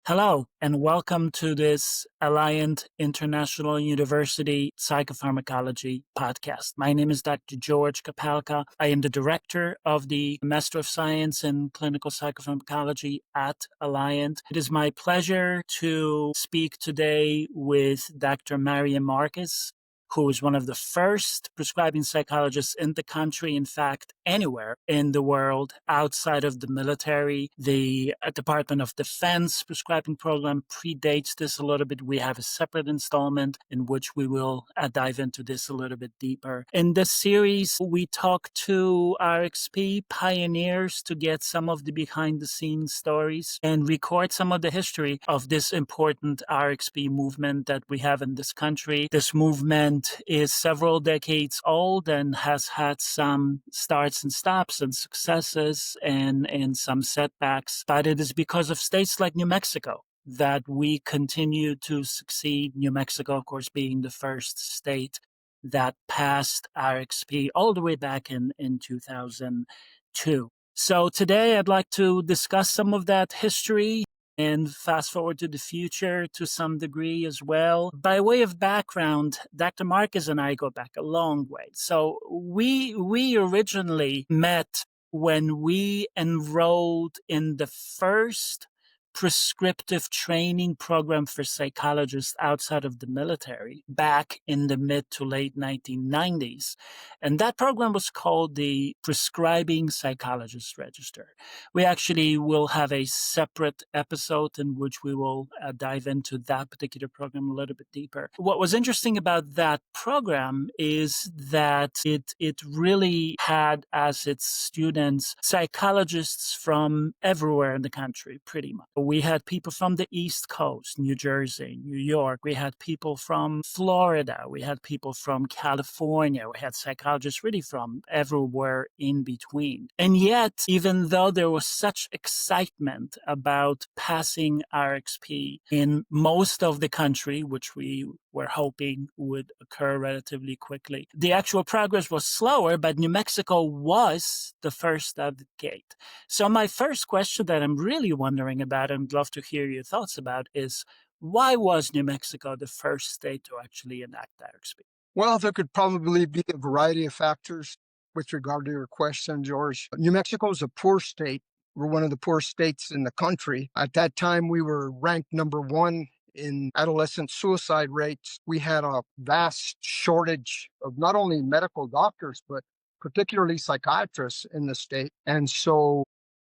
Hello, and welcome to this Alliant International University Psychopharmacology podcast. My name is Dr. George Kapalka. I am the director of the Master of Science in Clinical Psychopharmacology at Alliant. It is my pleasure to speak today with Dr. Marquez, who is one of the first prescribing psychologists in the country, in fact, anywhere in the world outside of the military. The Department of Defense prescribing program predates this a little bit. We have a separate installment in which we will dive into this a little bit deeper. In this series, we talk to RxP pioneers to get some of the behind-the-scenes stories and record some of the history of this important RxP movement that we have in this country. This movement is several decades old and has had some starts and stops and successes and some setbacks, but it is because of states like New Mexico that we continue to succeed. New Mexico, of course, being the first state that passed RxP all the way back in 2002. So today I'd like to discuss some of that history and fast forward to the future to some degree as well. By way of background, Dr. Marquez and I go back a long way. So we originally met when we enrolled in the first prescriptive training program for psychologists outside of the military back in the mid to late 1990s. And that program was called the Prescribing Psychologist Register. We actually will have a separate episode in which we will dive into that particular program a little bit deeper. What was interesting about that program is that it really had as its students psychologists from everywhere in the country, pretty much. We had people from the East Coast, New Jersey, New York. We had people from Florida. We had people from California. We had psychologists really from everywhere in between. And yet, even though there was such excitement about passing RxP in most of the country, which we were hoping would occur relatively quickly, the actual progress was slower, but New Mexico was the first out the gate. So my first question that I'm really wondering about, and I'd love to hear your thoughts about, is why was New Mexico the first state to actually enact RxP? Well, there could probably be a variety of factors with regard to your question, George. New Mexico is a poor state. We're one of the poorest states in the country. At that time, we were ranked number one in adolescent suicide rates. We had a vast shortage of not only medical doctors, but particularly psychiatrists in the state. And so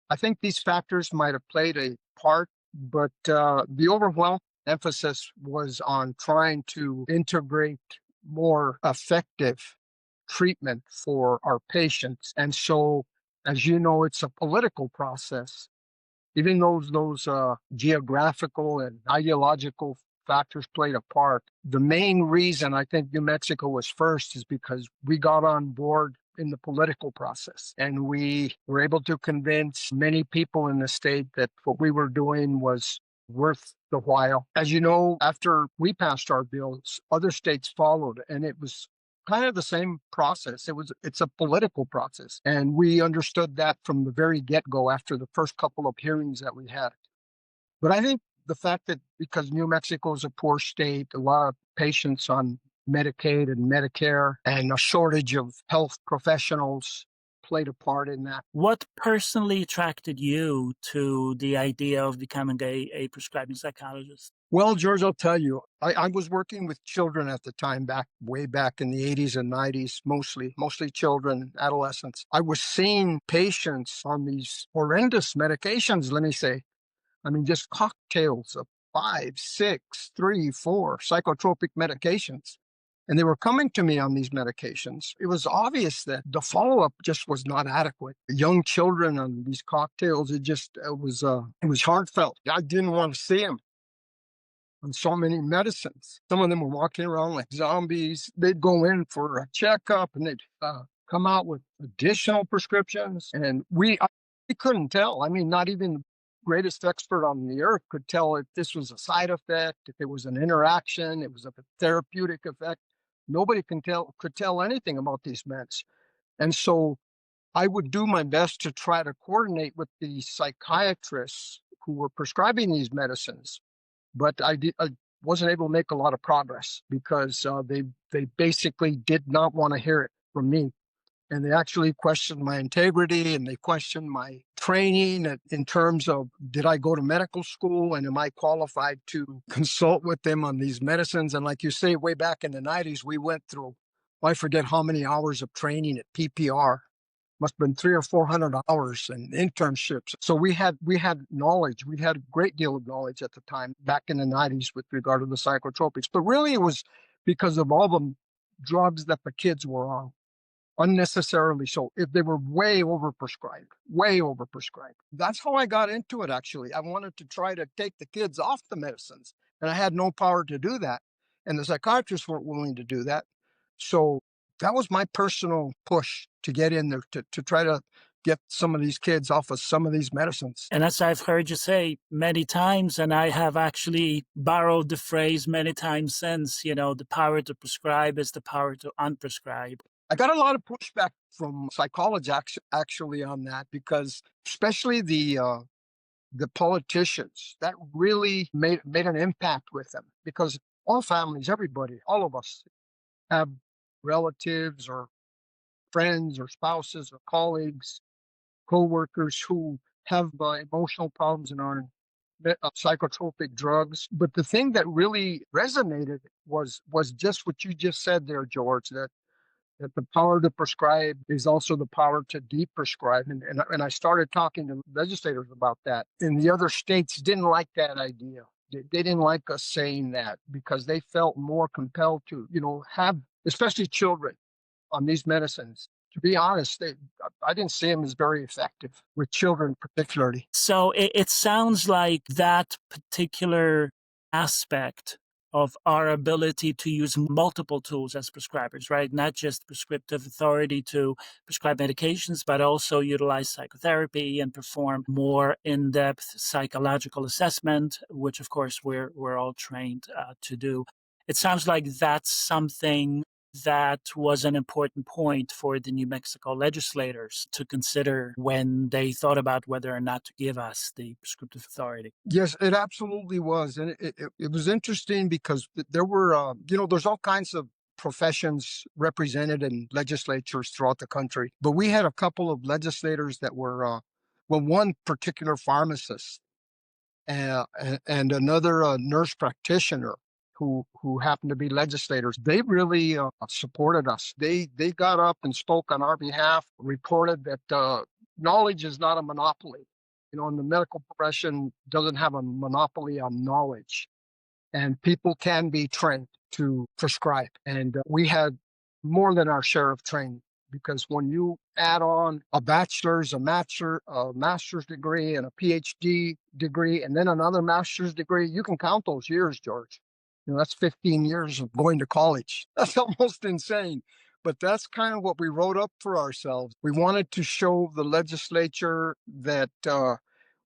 I think these factors might have played a part, but the overwhelming emphasis was on trying to integrate more effective treatment for our patients. And so, as you know, it's a political process. Even though those geographical and ideological factors played a part, the main reason I think New Mexico was first is because we got on board in the political process. And we were able to convince many people in the state that what we were doing was worth the while. As you know, after we passed our bills, other states followed, and it was kind of the same process. It's a political process. And we understood that from the very get-go after the first couple of hearings that we had. But I think the fact that because New Mexico is a poor state, a lot of patients on Medicaid and Medicare, and a shortage of health professionals played a part in that. What personally attracted you to the idea of becoming a prescribing psychologist? Well, George, I'll tell you, I was working with children at the time, way back in the 80s and 90s, mostly children, adolescents. I was seeing patients on these horrendous medications, let me say. I mean, just cocktails of 5, 6, 3, 4 psychotropic medications. And they were coming to me on these medications. It was obvious that the follow-up just was not adequate. Young children on these cocktails, it was heartfelt. I didn't want to see them on so many medicines. Some of them were walking around like zombies. They'd go in for a checkup and they'd come out with additional prescriptions. And we couldn't tell. I mean, not even the greatest expert on the earth could tell if this was a side effect, if it was an interaction, it was a therapeutic effect. Nobody could tell anything about these meds. And so I would do my best to try to coordinate with the psychiatrists who were prescribing these medicines, but I wasn't able to make a lot of progress because they basically did not want to hear it from me. And they actually questioned my integrity, and they questioned my training in terms of, did I go to medical school and am I qualified to consult with them on these medicines? And like you say, way back in the 90s, we went through, I forget how many hours of training at PPR. Must have been 300 or 400 hours and internships. So we had knowledge. We had a great deal of knowledge at the time back in the 90s with regard to the psychotropics. But really it was because of all the drugs that the kids were on, unnecessarily so. If they were way overprescribed. That's how I got into it, actually. I wanted to try to take the kids off the medicines, and I had no power to do that. And the psychiatrists weren't willing to do that. So that was my personal push to get in there to try to get some of these kids off of some of these medicines. And as I've heard you say many times, and I have actually borrowed the phrase many times since, the power to prescribe is the power to unprescribe. I got a lot of pushback from psychologists actually on that, because especially the politicians, that really made an impact with them, because all families, everybody, all of us have relatives or friends or spouses or colleagues, co-workers who have emotional problems and are on psychotropic drugs. But the thing that really resonated was just what you just said there, George, that the power to prescribe is also the power to deprescribe. And I started talking to legislators about that. And the other states didn't like that idea. They didn't like us saying that, because they felt more compelled to, have, especially children, on these medicines. To be honest, I didn't see them as very effective with children particularly. So it sounds like that particular aspect of our ability to use multiple tools as prescribers, right? Not just prescriptive authority to prescribe medications, but also utilize psychotherapy and perform more in-depth psychological assessment, which of course we're all trained to do. It sounds like that's something that was an important point for the New Mexico legislators to consider when they thought about whether or not to give us the prescriptive authority. Yes, it absolutely was. And it was interesting because there were, there's all kinds of professions represented in legislatures throughout the country. But we had a couple of legislators that were, one particular pharmacist and another nurse practitioner who happened to be legislators. They really supported us. They got up and spoke on our behalf, reported that knowledge is not a monopoly. And the medical profession doesn't have a monopoly on knowledge, and people can be trained to prescribe. And we had more than our share of training, because when you add on a bachelor's, a master's degree, and a PhD degree, and then another master's degree, you can count those years, George. That's 15 years of going to college. That's almost insane. But that's kind of what we wrote up for ourselves. We wanted to show the legislature that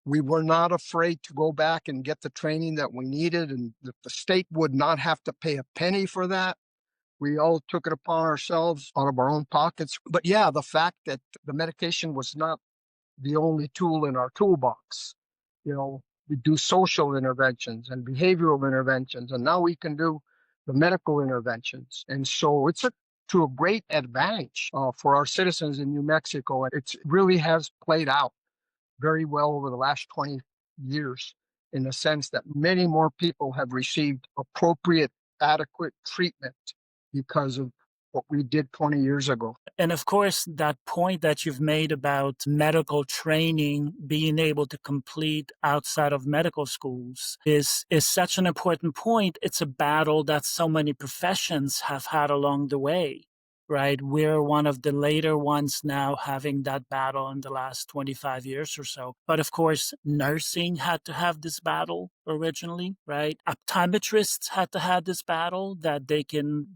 we were not afraid to go back and get the training that we needed, and that the state would not have to pay a penny for that. We all took it upon ourselves out of our own pockets. But yeah, the fact that the medication was not the only tool in our toolbox. We do social interventions and behavioral interventions, and now we can do the medical interventions. And so it's to a great advantage for our citizens in New Mexico. It really has played out very well over the last 20 years, in the sense that many more people have received appropriate, adequate treatment because of what we did 20 years ago. And of course, that point that you've made about medical training being able to complete outside of medical schools is such an important point. It's a battle that so many professions have had along the way, right? We're one of the later ones now having that battle in the last 25 years or so. But of course, nursing had to have this battle originally, right? Optometrists had to have this battle that they can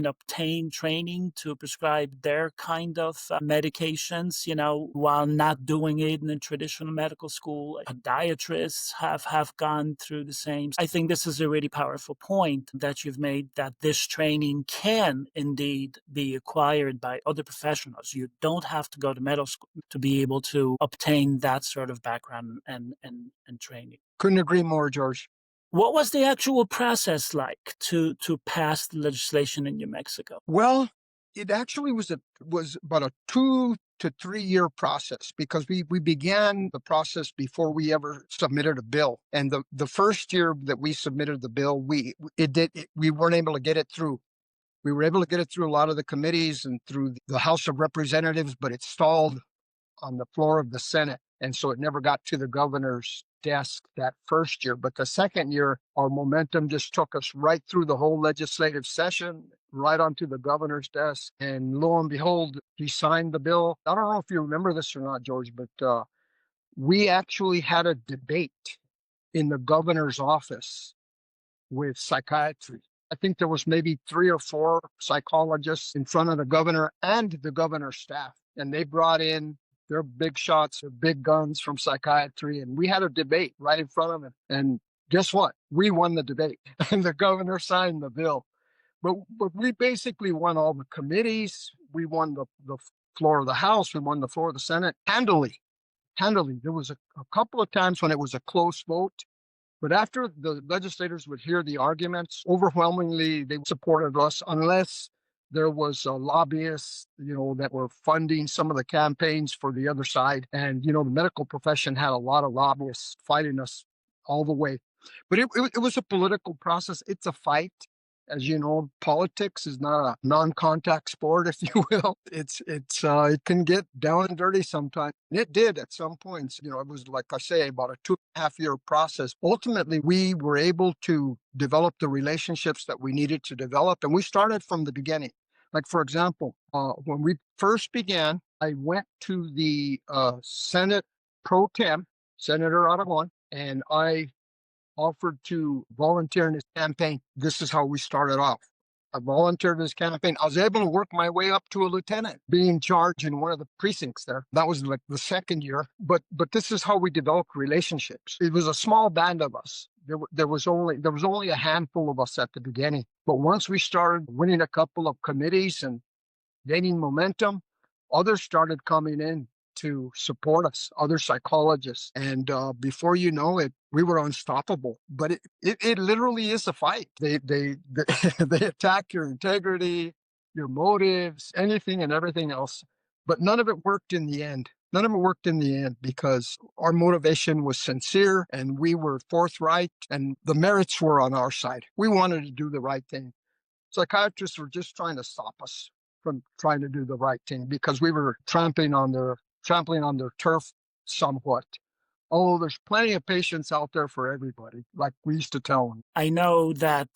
obtain training to prescribe their kind of medications, while not doing it in a traditional medical school. Podiatrists have gone through the same. I think this is a really powerful point that you've made, that this training can indeed be required by other professionals. You don't have to go to medical school to be able to obtain that sort of background and training. Couldn't agree more, George. What was the actual process like to pass the legislation in New Mexico? Well, it actually was about a 2 to 3 year process, because we began the process before we ever submitted a bill. And the first year that we submitted the bill, we weren't able to get it through. We were able to get it through a lot of the committees and through the House of Representatives, but it stalled on the floor of the Senate. And so it never got to the governor's desk that first year. But the second year, our momentum just took us right through the whole legislative session, right onto the governor's desk. And lo and behold, he signed the bill. I don't know if you remember this or not, George, but we actually had a debate in the governor's office with psychiatry. I think there was maybe 3 or 4 psychologists in front of the governor and the governor's staff. And they brought in their big shots, their big guns from psychiatry. And we had a debate right in front of him. And guess what? We won the debate and the governor signed the bill. But we basically won all the committees. We won the floor of the House. We won the floor of the Senate handily. There was a couple of times when it was a close vote. But after the legislators would hear the arguments, overwhelmingly they supported us, unless there was lobbyists, that were funding some of the campaigns for the other side. And, the medical profession had a lot of lobbyists fighting us all the way. But it was a political process. It's a fight. As you know, politics is not a non-contact sport, if you will. It can get down and dirty sometimes. And it did at some points. It was, like I say, about a 2.5 year process. Ultimately, we were able to develop the relationships that we needed to develop. And we started from the beginning. Like, for example, when we first began, I went to the Senate Pro Tem, Senator Aragon, and I offered to volunteer in his campaign. This is how we started off. I volunteered in his campaign. I was able to work my way up to a lieutenant, being in charge in one of the precincts there. That was like the second year. But this is how we developed relationships. It was a small band of us. There was only a handful of us at the beginning. But once we started winning a couple of committees and gaining momentum, others started coming in to support us, other psychologists. And before you know it, we were unstoppable. But it literally is a fight. They they attack your integrity, your motives, anything and everything else. But none of it worked in the end. None of it worked in the end because our motivation was sincere and we were forthright and the merits were on our side. We wanted to do the right thing. Psychiatrists were just trying to stop us from trying to do the right thing because we were trampling on their turf somewhat. Oh, there's plenty of patients out there for everybody, like we used to tell them. I know that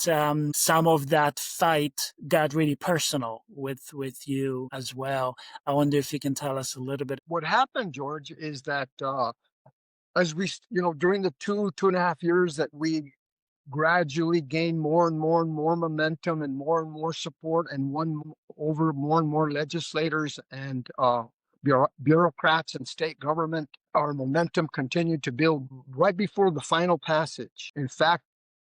some of that fight got really personal with you as well. I wonder if you can tell us a little bit. What happened, George, is that as we, during the 2.5 years that we gradually gained more and more momentum and more support and won over more and more legislators and bureaucrats and state government, our momentum continued to build right before the final passage. In fact,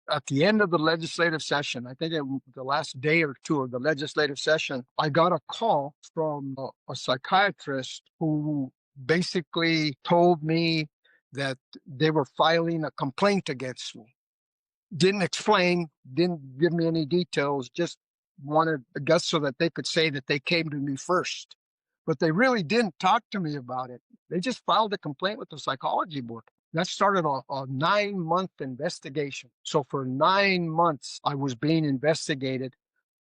at the end of the legislative session, I think the last day or two of the legislative session, I got a call from a psychiatrist who basically told me that they were filing a complaint against me. Didn't explain, didn't give me any details, just wanted, I guess, so that they could say that they came to me first. But they really didn't talk to me about it. They just filed a complaint with the psychology board. That started a 9-month investigation. So for 9 months, I was being investigated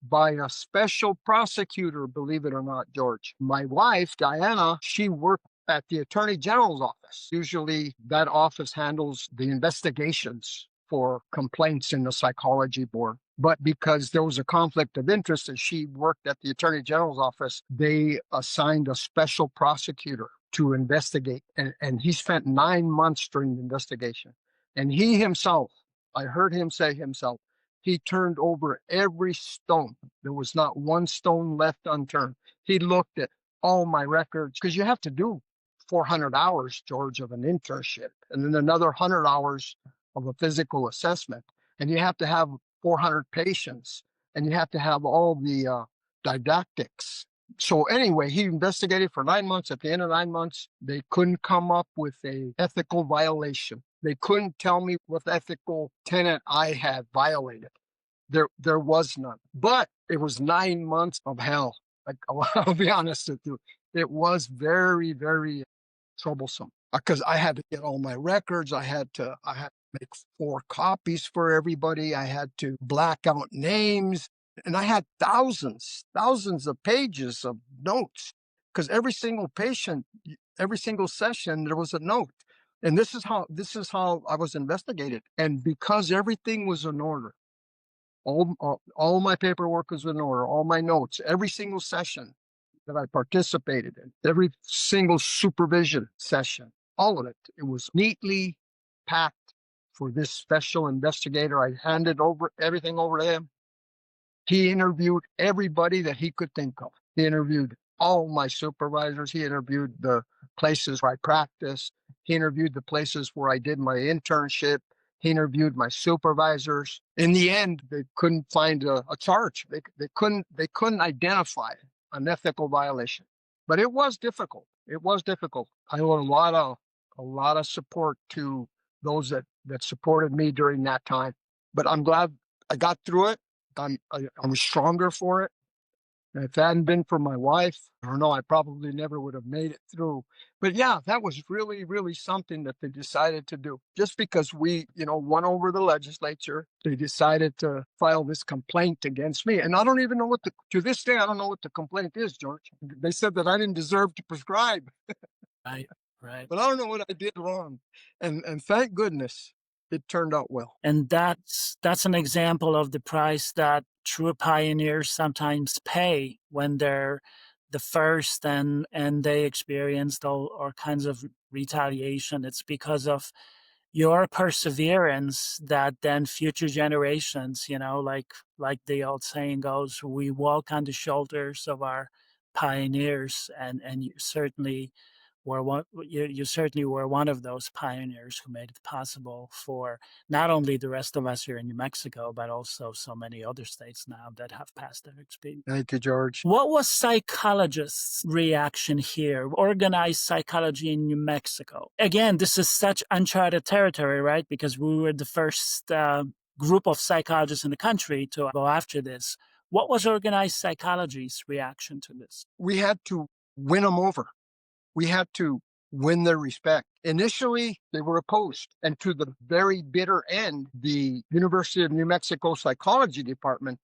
by a special prosecutor, believe it or not, George. My wife, Diana, she worked at the Attorney General's office. Usually that office handles the investigations for complaints in the psychology board. But because there was a conflict of interest and she worked at the Attorney General's office, they assigned a special prosecutor to investigate. And he spent 9 months during the investigation. And he himself, I heard him say himself, he turned over every stone. There was not one stone left unturned. He looked at all my records because you have to do 400 hours, George, of an internship and then another 100 hours of a physical assessment. And you have to have 400 patients and you have to have all the didactics So anyway, he investigated for 9 months. At the end of 9 months, they couldn't come up with a ethical violation. They couldn't tell me what ethical tenet I had violated. There was none. But it was 9 months of hell. Like, I'll be honest with you. It was very, very troublesome because I had to get all my records. I had to make 4 copies for everybody. I had to black out names. And I had thousands of pages of notes because every single patient, every single session, there was a note. And this is how I was investigated. And because everything was in order, all my paperwork was in order, all my notes, every single session that I participated in, every single supervision session, all of it, it was neatly packed for this special investigator. I handed over everything over to him. He interviewed everybody that he could think of. He interviewed all my supervisors. He interviewed the places where I practiced. He interviewed the places where I did my internship. He interviewed my supervisors. In the end, they couldn't find a charge. They couldn't identify an ethical violation. But it was difficult. It was difficult. I owed a lot of support to those that supported me during that time. But I'm glad I got through it. I was stronger for it. And if it hadn't been for my wife, I don't know, I probably never would have made it through. But yeah, that was really, really something that they decided to do. Just because we, won over the legislature, they decided to file this complaint against me. And I don't even know to this day, I don't know what the complaint is, George. They said that I didn't deserve to prescribe. Right, right. But I don't know what I did wrong. And thank goodness it turned out well. And that's an example of the price that true pioneers sometimes pay when they're the first and they experienced all kinds of retaliation. It's because of your perseverance that then future generations, like the old saying goes, we walk on the shoulders of our pioneers, and you certainly you certainly were one of those pioneers who made it possible for not only the rest of us here in New Mexico, but also so many other states now that have passed RxP. Thank you, George. What was psychologists' reaction here? Organized psychology in New Mexico. Again, this is such uncharted territory, right? Because we were the first group of psychologists in the country to go after this. What was organized psychology's reaction to this? We had to win them over. We had to win their respect. Initially, they were opposed. And to the very bitter end, the University of New Mexico Psychology Department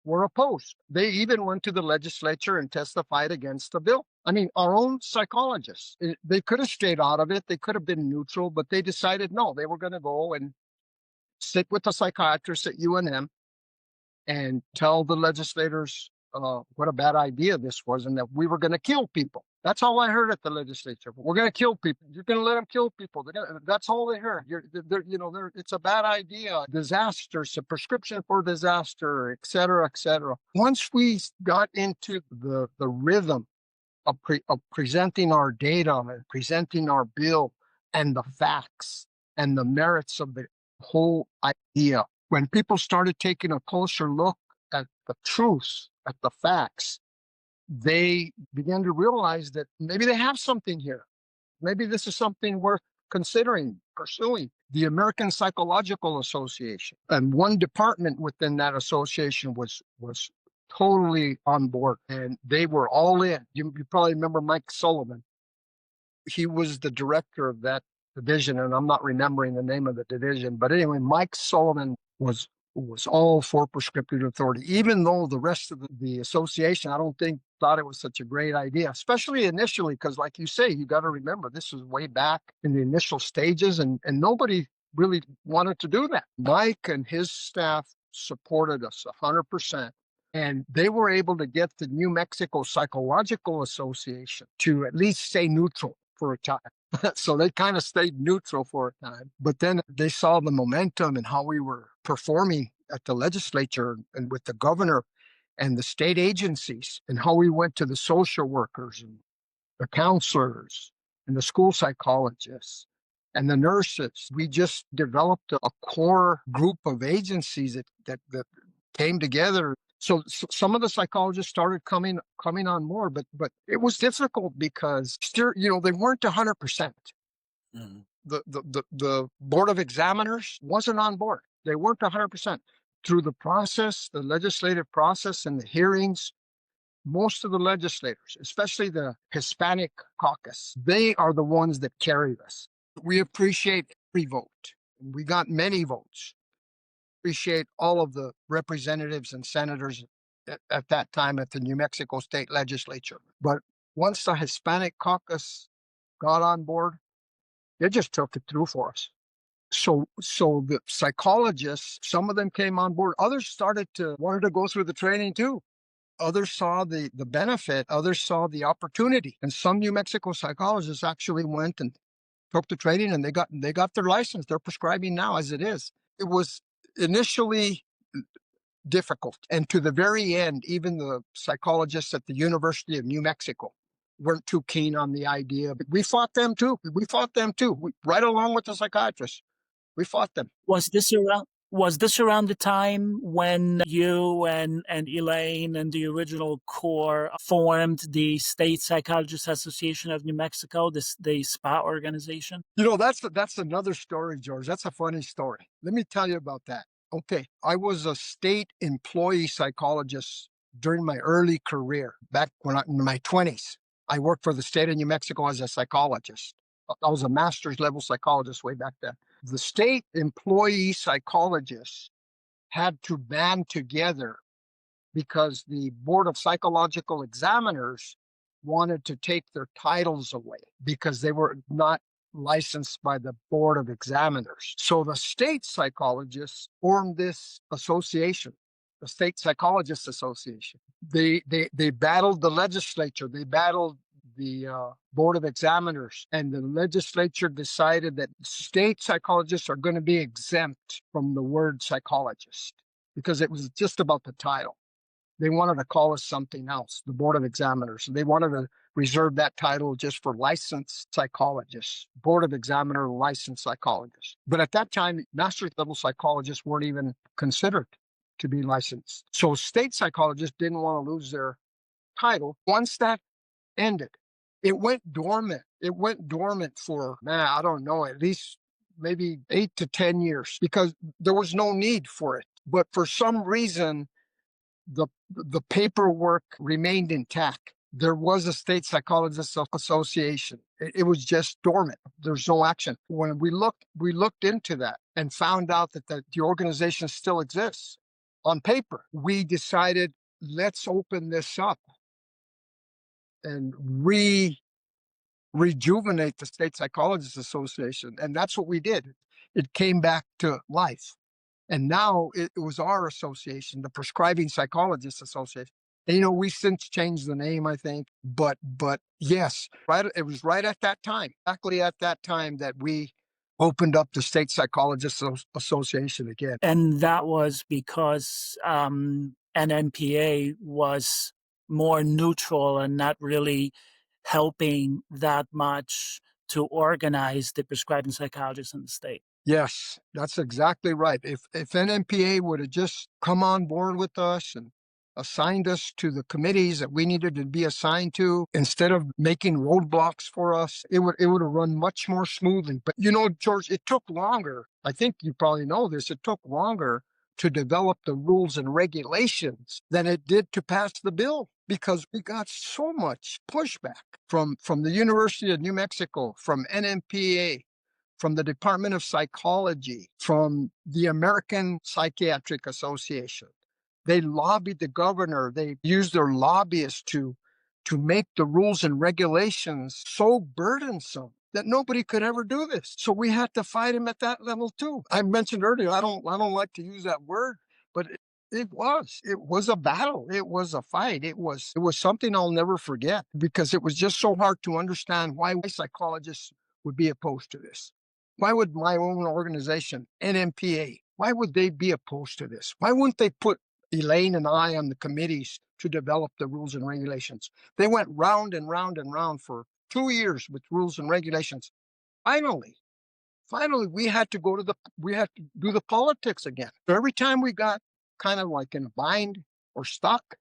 were opposed. They even went to the legislature and testified against the bill. I mean, our own psychologists, they could have stayed out of it. They could have been neutral, but they decided no, they were going to go and sit with the psychiatrists at UNM and tell the legislators what a bad idea this was and that we were going to kill people. That's all I heard at the legislature. We're going to kill people. You're going to let them kill people. That's all they heard. It's a bad idea. Disaster. It's a prescription for disaster, et cetera, et cetera. Once we got into the rhythm of presenting our data and presenting our bill and the facts and the merits of the whole idea, when people started taking a closer look at the truth, at the facts, they began to realize that maybe they have something here. Maybe this is something worth considering, pursuing. The American Psychological Association and one department within that association was totally on board, and they were all in. You probably remember Mike Sullivan. He was the director of that division, and I'm not remembering the name of the division. But anyway, Mike Sullivan was all for prescriptive authority, even though the rest of the association, I don't think, thought it was such a great idea, especially initially, because like you say, you got to remember, this was way back in the initial stages, and nobody really wanted to do that. Mike and his staff supported us 100%. And they were able to get the New Mexico Psychological Association to at least stay neutral for a time. So they kind of stayed neutral for a time. But then they saw the momentum and how we were performing at the legislature and with the governor and the state agencies, and how we went to the social workers and the counselors and the school psychologists and the nurses. We just developed a core group of agencies that came together. So some of the psychologists started coming on board, but it was difficult because still, they weren't 100%. Mhm. The board of examiners wasn't on board. They weren't 100%. Through the process, the legislative process and the hearings, most of the legislators, especially the Hispanic caucus, they are the ones that carried us. We appreciate every vote. We got many votes. Appreciate all of the representatives and senators at that time at the New Mexico State Legislature. But once the Hispanic caucus got on board, they just took it through for us. So the psychologists, some of them came on board. Others wanted to go through the training too. Others saw the benefit. Others saw the opportunity. And some New Mexico psychologists actually went and took the training, and they got their license. They're prescribing now as it is. It was initially difficult. And to the very end, even the psychologists at the University of New Mexico weren't too keen on the idea. But we fought them too. Right along with the psychiatrists. We fought them. Was this around the time when you and Elaine and the original core formed the State Psychologists Association of New Mexico, the SPA organization? That's another story, George. That's a funny story. Let me tell you about that. Okay, I was a state employee psychologist during my early career, back in my 20s. I worked for the state of New Mexico as a psychologist. I was a master's level psychologist way back then. The state employee psychologists had to band together because the Board of Psychological Examiners wanted to take their titles away because they were not licensed by the Board of Examiners. So the state psychologists formed this association, the State Psychologists Association. They battled the legislature. They battled the Board of Examiners, and the legislature decided that state psychologists are going to be exempt from the word psychologist because it was just about the title. They wanted to call us something else, the Board of Examiners. They wanted to reserve that title just for licensed psychologists, Board of Examiner licensed psychologists. But at that time, master's level psychologists weren't even considered to be licensed. So state psychologists didn't want to lose their title. Once that ended, it went dormant. It went dormant for, I don't know, at least maybe 8 to 10 years because there was no need for it. But for some reason, the paperwork remained intact. There was a state psychologists association. It was just dormant. There's no action. When we looked into that and found out that the organization still exists on paper. We decided, let's open this up and rejuvenate the State Psychologists Association. And that's what we did. It came back to life. And now it was our association, the Prescribing Psychologists Association. And, we since changed the name, I think. But yes, it was right at that time, exactly at that time, that we opened up the State Psychologists Association again. And that was because NNPA was more neutral and not really helping that much to organize the prescribing psychologists in the state. Yes, that's exactly right. If NNPA would have just come on board with us and assigned us to the committees that we needed to be assigned to, instead of making roadblocks for us, it would have run much more smoothly. But George, it took longer. I think you probably know this. It took longer to develop the rules and regulations than it did to pass the bill because we got so much pushback from the University of New Mexico, from NNPA, from the Department of Psychology, from the American Psychiatric Association. They lobbied the governor. They used their lobbyists to make the rules and regulations so burdensome that nobody could ever do this. So we had to fight him at that level too. I mentioned earlier, I don't like to use that word, but it was a battle. It was a fight. It was something I'll never forget because it was just so hard to understand why psychologists would be opposed to this. Why would my own organization, NMPA, why would they be opposed to this? Why wouldn't they put Elaine and I on the committees to develop the rules and regulations? They went round and round and round for 2 years with rules and regulations. Finally, we had to do the politics again. So every time we got kind of like in a bind or stuck,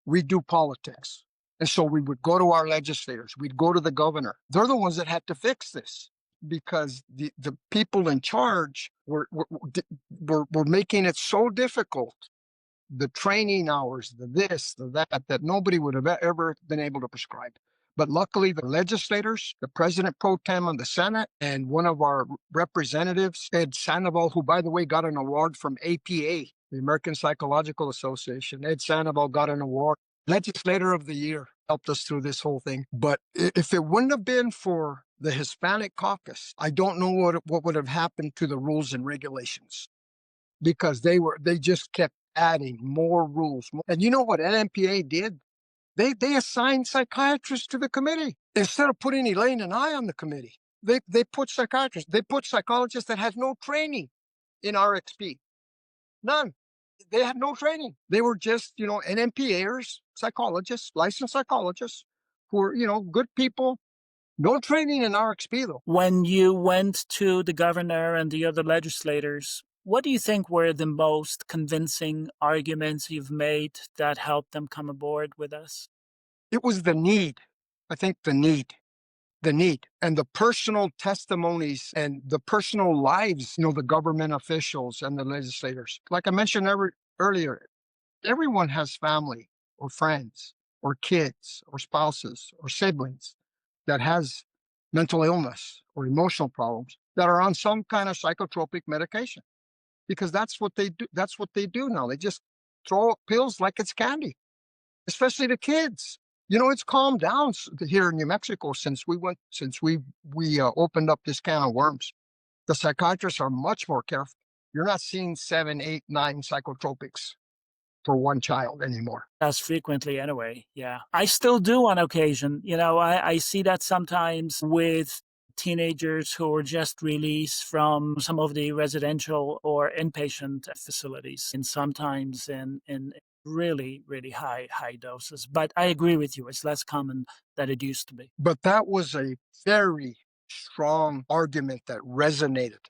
we do politics. And so we would go to our legislators, we'd go to the governor. They're the ones that had to fix this because the people in charge were making it so difficult, the training hours, the this, the that, that nobody would have ever been able to prescribe. But luckily, the legislators, the president pro tem of the Senate, and one of our representatives, Ed Sandoval, who, by the way, got an award from APA, the American Psychological Association. Ed Sandoval got an award. Legislator of the Year, helped us through this whole thing. But if it wouldn't have been for the Hispanic caucus, I don't know what would have happened to the rules and regulations, because they just kept adding more rules. And you know what NMPA did? They assigned psychiatrists to the committee instead of putting Elaine and I on the committee. They put psychiatrists. They put psychologists that had no training in RxP. None. They had no training. They were just, NMPAers, psychologists, licensed psychologists, who were, good people. No training in RxP, though. When you went to the governor and the other legislators, what do you think were the most convincing arguments you've made that helped them come aboard with us? It was the need. I think the need. And the personal testimonies and the personal lives, the government officials and the legislators. Like I mentioned earlier, everyone has family or friends or kids or spouses or siblings that has mental illness or emotional problems that are on some kind of psychotropic medication, because that's what they do. That's what they do now. They just throw pills like it's candy, especially the kids. It's calmed down here in New Mexico since we opened up this can of worms. The psychiatrists are much more careful. You're not seeing 7, 8, 9 psychotropics for one child anymore. As frequently anyway, yeah. I still do on occasion. I see that sometimes with teenagers who are just released from some of the residential or inpatient facilities, and sometimes in really, really high doses. But I agree with you. It's less common than it used to be. But that was a very strong argument that resonated,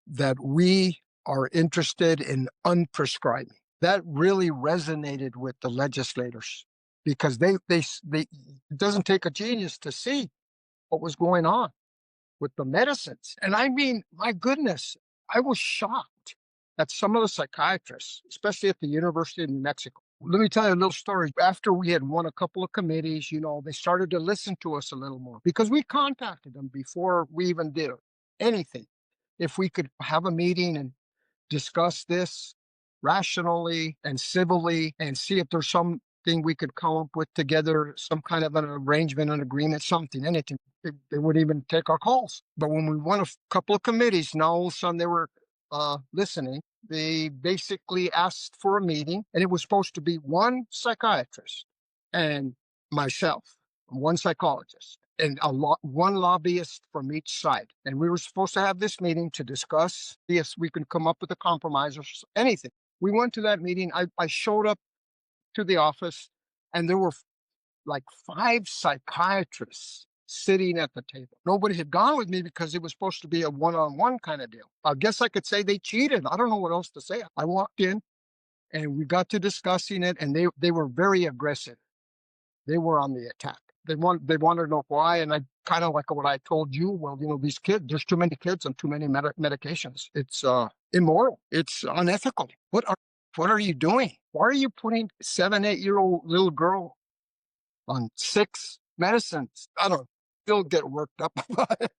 that we are interested in unprescribing. That really resonated with the legislators, because it doesn't take a genius to see what was going on with the medicines. And I mean, my goodness, I was shocked at some of the psychiatrists, especially at the University of New Mexico. Let me tell you a little story. After we had won a couple of committees, they started to listen to us a little more, because we contacted them before we even did anything. If we could have a meeting and discuss this rationally and civilly and see if there's something we could come up with together, some kind of an arrangement, an agreement, something, anything. They wouldn't even take our calls. But when we won a couple of committees, now all of a sudden they were listening. They basically asked for a meeting, and it was supposed to be one psychiatrist and myself, one psychologist, and one lobbyist from each side. And we were supposed to have this meeting to discuss if we could come up with a compromise or anything. We went to that meeting. I showed up to the office, and there were like 5 psychiatrists sitting at the table. Nobody had gone with me because it was supposed to be a one-on-one kind of deal. I guess I could say they cheated. I don't know what else to say. I walked in, and we got to discussing it, and they were very aggressive. They were on the attack. They wanted to know why, and I kind of like what I told you. Well, these kids, there's too many kids and too many medications. It's immoral. It's unethical. What are you doing? Why are you putting 7, 8-year-old little girl on 6 medicines? I don't still get worked up about it.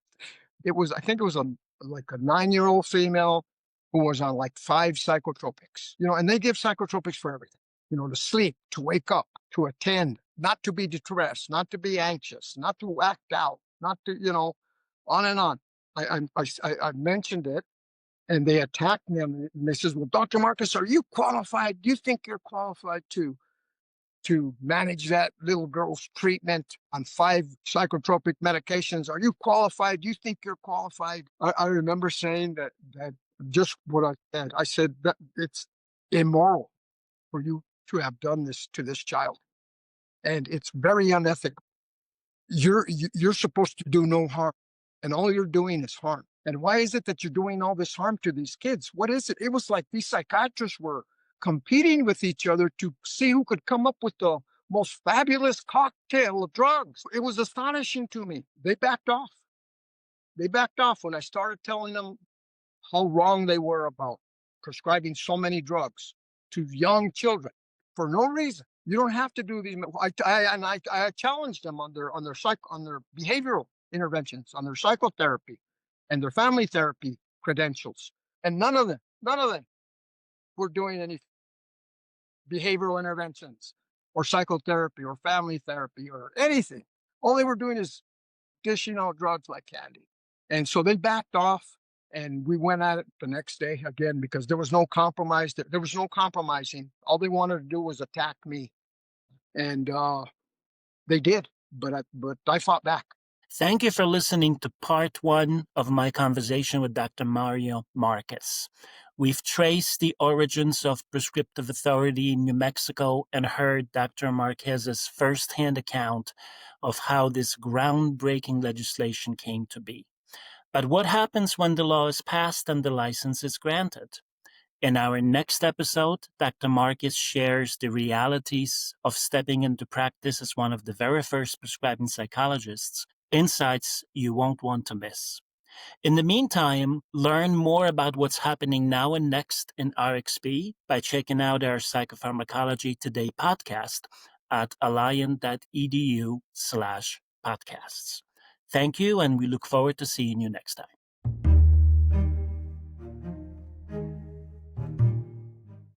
I think it was a 9-year-old female who was on like 5 psychotropics, and they give psychotropics for everything, to sleep, to wake up, to attend, not to be depressed, not to be anxious, not to act out, not to, on and on. I mentioned it, and they attacked me, and they says, well, Dr. Marquez, are you qualified? Do you think you're qualified to manage that little girl's treatment on 5 psychotropic medications? Are you qualified? Do you think you're qualified? I remember saying that just what I said. I said that it's immoral for you to have done this to this child, and it's very unethical. You're supposed to do no harm, and all you're doing is harm. And why is it that you're doing all this harm to these kids? What is it? It was like these psychiatrists were competing with each other to see who could come up with the most fabulous cocktail of drugs. It was astonishing to me. They backed off. They backed off when I started telling them how wrong they were about prescribing so many drugs to young children for no reason. You don't have to do these. I challenged them on their behavioral interventions, on their psychotherapy, and their family therapy credentials, and none of them were doing any behavioral interventions or psychotherapy or family therapy or anything. All they were doing is dishing out drugs like candy. And so they backed off, and we went at it the next day again because there was no compromise. There was no compromising. All they wanted to do was attack me, and they did. But I fought back. Thank you for listening to part 1 of my conversation with Dr. Mario Marquez. We've traced the origins of prescriptive authority in New Mexico and heard Dr. Marquez's firsthand account of how this groundbreaking legislation came to be. But what happens when the law is passed and the license is granted? In our next episode, Dr. Marquez shares the realities of stepping into practice as one of the very first prescribing psychologists, insights you won't want to miss. In the meantime, learn more about what's happening now and next in RxP by checking out our Psychopharmacology Today podcast at alliant.edu/podcasts. Thank you, and we look forward to seeing you next time.